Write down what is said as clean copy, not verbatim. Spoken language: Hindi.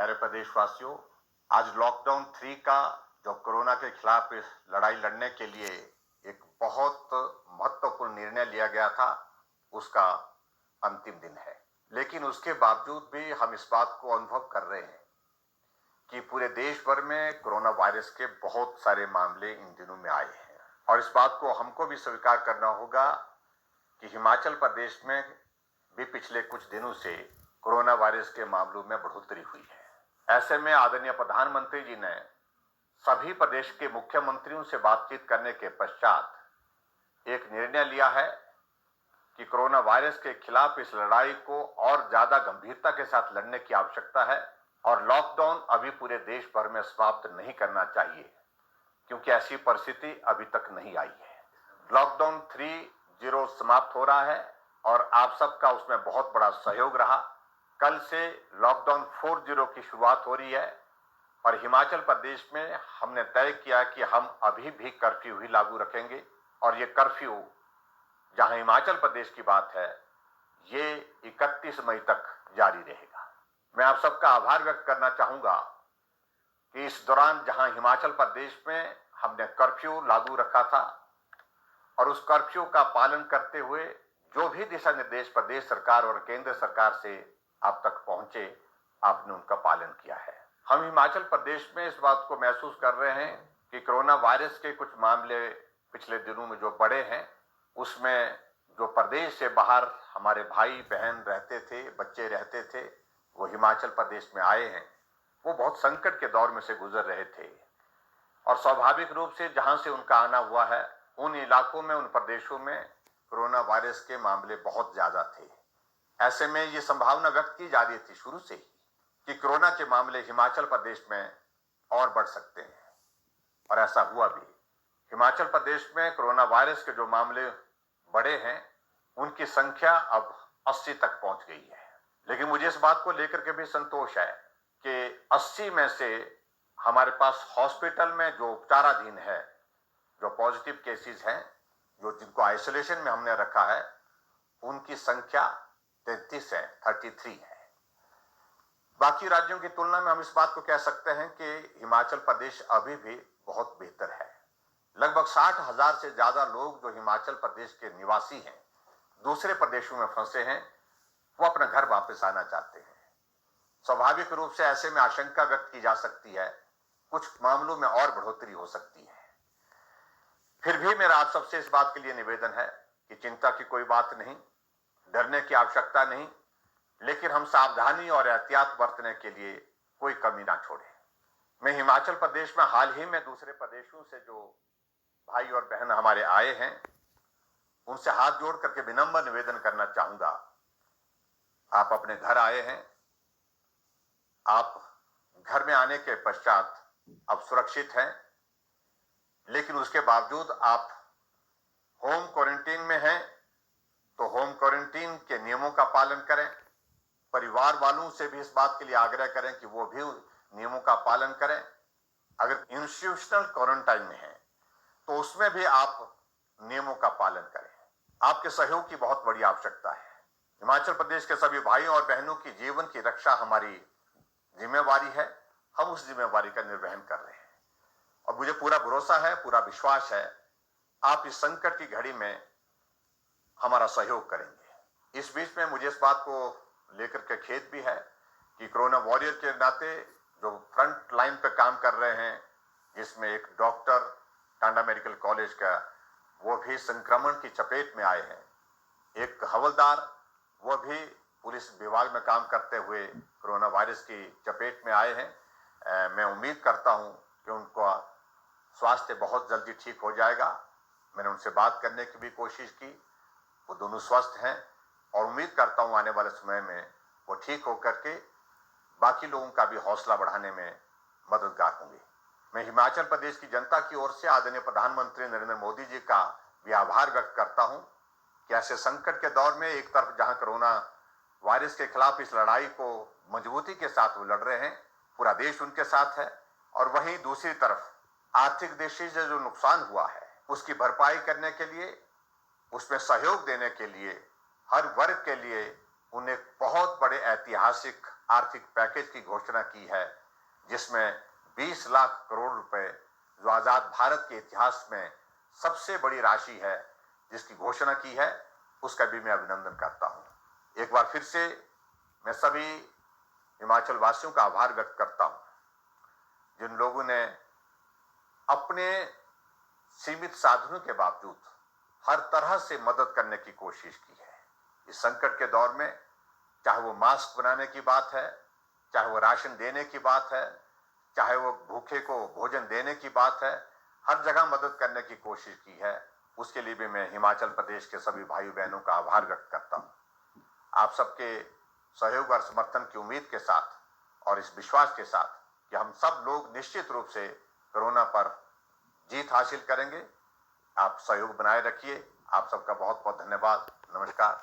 प्यारे प्रदेशवासियों, आज लॉकडाउन 3 का जो कोरोना के खिलाफ इस लड़ाई लड़ने के लिए एक बहुत महत्वपूर्ण निर्णय लिया गया था, उसका अंतिम दिन है। लेकिन उसके बावजूद भी हम इस बात को अनुभव कर रहे हैं कि पूरे देश भर में कोरोना वायरस के बहुत सारे मामले इन दिनों में आए हैं और इस बात को हमको भी स्वीकार करना होगा कि हिमाचल प्रदेश में भी पिछले कुछ दिनों से कोरोना वायरस के मामलों में बढ़ोतरी हुई है। ऐसे में आदरणीय प्रधानमंत्री जी ने सभी प्रदेश के मुख्यमंत्रियों से बातचीत करने के पश्चात एक निर्णय लिया है कि कोरोना वायरस के खिलाफ इस लड़ाई को और ज्यादा गंभीरता के साथ लड़ने की आवश्यकता है और लॉकडाउन अभी पूरे देश भर में समाप्त नहीं करना चाहिए, क्योंकि ऐसी परिस्थिति अभी तक नहीं आई है। लॉकडाउन 3.0 समाप्त हो रहा है और आप सबका उसमें बहुत बड़ा सहयोग रहा। कल से लॉकडाउन 4.0 की शुरुआत हो रही है और हिमाचल प्रदेश में हमने तय किया कि हम अभी भी कर्फ्यू ही लागू रखेंगे और ये कर्फ्यू, जहां हिमाचल प्रदेश की बात है, ये 31 मई तक जारी रहेगा। मैं आप सबका आभार व्यक्त करना चाहूंगा कि इस दौरान जहां हिमाचल प्रदेश में हमने कर्फ्यू लागू रखा था और उस कर्फ्यू का पालन करते हुए जो भी दिशा निर्देश प्रदेश सरकार और केंद्र सरकार से आप तक पहुंचे, आपने उनका पालन किया है। हम हिमाचल प्रदेश में इस बात को महसूस कर रहे हैं कि कोरोना वायरस के कुछ मामले पिछले दिनों में जो बढ़े हैं, उसमें जो प्रदेश से बाहर हमारे भाई बहन रहते थे, बच्चे रहते थे, वो हिमाचल प्रदेश में आए हैं। वो बहुत संकट के दौर में से गुजर रहे थे और स्वाभाविक रूप से जहां से उनका आना हुआ है, उन इलाकों में, उन प्रदेशों में कोरोना वायरस के मामले बहुत ज्यादा थे। ऐसे में ये संभावना व्यक्त की जा रही थी शुरू से ही कि कोरोना के मामले हिमाचल प्रदेश में और बढ़ सकते हैं और ऐसा हुआ भी। हिमाचल प्रदेश में कोरोना वायरस के जो मामले बढ़े हैं, उनकी संख्या अब 80 तक पहुंच गई है। लेकिन मुझे इस बात को लेकर के भी संतोष है कि 80 में से हमारे पास हॉस्पिटल में जो उपचाराधीन है, जो पॉजिटिव केसेस हैं, जो जिनको आइसोलेशन में हमने रखा है, उनकी संख्या 33 है, 33 है। बाकी राज्यों की तुलना में हम इस बात को कह सकते हैं कि हिमाचल प्रदेश अभी भी बहुत बेहतर है। लगभग 60,000 से ज्यादा लोग जो हिमाचल प्रदेश के निवासी हैं, दूसरे प्रदेशों में फंसे हैं, वो अपना घर वापस आना चाहते हैं। स्वाभाविक रूप से ऐसे में आशंका व्यक्त की जा सकती है कुछ मामलों में और बढ़ोतरी हो सकती है। फिर भी मेरा आप सबसे इस बात के लिए निवेदन है कि चिंता की कोई बात नहीं, डरने की आवश्यकता नहीं, लेकिन हम सावधानी और एहतियात बरतने के लिए कोई कमी ना छोड़ें। मैं हिमाचल प्रदेश में हाल ही में दूसरे प्रदेशों से जो भाई और बहन हमारे आए हैं, उनसे हाथ जोड़ करके विनम्र निवेदन करना चाहूंगा। आप अपने घर आए हैं, आप घर में आने के पश्चात अब सुरक्षित हैं, लेकिन उसके बावजूद आप होम क्वारंटीन में हैं, तो होम क्वारंटीन के नियमों का पालन करें। परिवार वालों से भी इस बात के लिए आग्रह करें कि वो भी नियमों का पालन करें। अगर इंस्टीट्यूशनल क्वारंटाइन में है तो उसमें भी आप नियमों का पालन करें। आपके सहयोग की बहुत बड़ी आवश्यकता है। हिमाचल प्रदेश के सभी भाइयों और बहनों की जीवन की रक्षा हमारी जिम्मेवारी है। हम उस जिम्मेवारी का निर्वहन कर रहे हैं और मुझे पूरा भरोसा है, पूरा विश्वास है, आप इस संकट की घड़ी में हमारा सहयोग करेंगे। इस बीच में मुझे इस बात को लेकर के खेद भी है कि कोरोना वॉरियर के नाते जो फ्रंट लाइन पे काम कर रहे हैं, जिसमें एक डॉक्टर टांडा मेडिकल कॉलेज का, वो भी संक्रमण की चपेट में आए हैं। एक हवलदार, वो भी पुलिस विभाग में काम करते हुए कोरोना वायरस की चपेट में आए हैं। मैं उम्मीद करता हूं कि उनका स्वास्थ्य बहुत जल्दी ठीक हो जाएगा। मैंने उनसे बात करने की भी कोशिश की, वो दोनों स्वस्थ हैं और उम्मीद करता हूं आने वाले समय में वो ठीक होकर के बाकी लोगों का भी हौसला बढ़ाने में मददगार होंगे। मैं हिमाचल प्रदेश की जनता की ओर से आदरणीय प्रधानमंत्री नरेंद्र मोदी जी का भी आभार व्यक्त करता हूं कि ऐसे संकट के दौर में एक तरफ जहां कोरोना वायरस के खिलाफ इस लड़ाई को मजबूती के साथ वो लड़ रहे हैं, पूरा देश उनके साथ है, और वहीं दूसरी तरफ आर्थिक दृष्टि से जो नुकसान हुआ है उसकी भरपाई करने के लिए, उसमें सहयोग देने के लिए हर वर्ग के लिए उन्हें बहुत बड़े ऐतिहासिक आर्थिक पैकेज की घोषणा की है, जिसमें 20 लाख करोड़ रुपए, जो आजाद भारत के इतिहास में सबसे बड़ी राशि है, जिसकी घोषणा की है, उसका भी मैं अभिनंदन करता हूं। एक बार फिर से मैं सभी हिमाचल वासियों का आभार व्यक्त करता हूं, जिन लोगों ने अपने सीमित साधनों के बावजूद हर तरह से मदद करने की कोशिश की है। इस संकट के दौर में चाहे वो मास्क बनाने की बात है, चाहे वो राशन देने की बात है, चाहे वो भूखे को भोजन देने की बात है, हर जगह मदद करने की कोशिश की है। उसके लिए भी मैं हिमाचल प्रदेश के सभी भाई बहनों का आभार व्यक्त करता हूं। आप सबके सहयोग और समर्थन की उम्मीद के साथ और इस विश्वास के साथ कि हम सब लोग निश्चित रूप से कोरोना पर जीत हासिल करेंगे, आप सहयोग बनाए रखिए। आप सबका बहुत बहुत धन्यवाद। नमस्कार।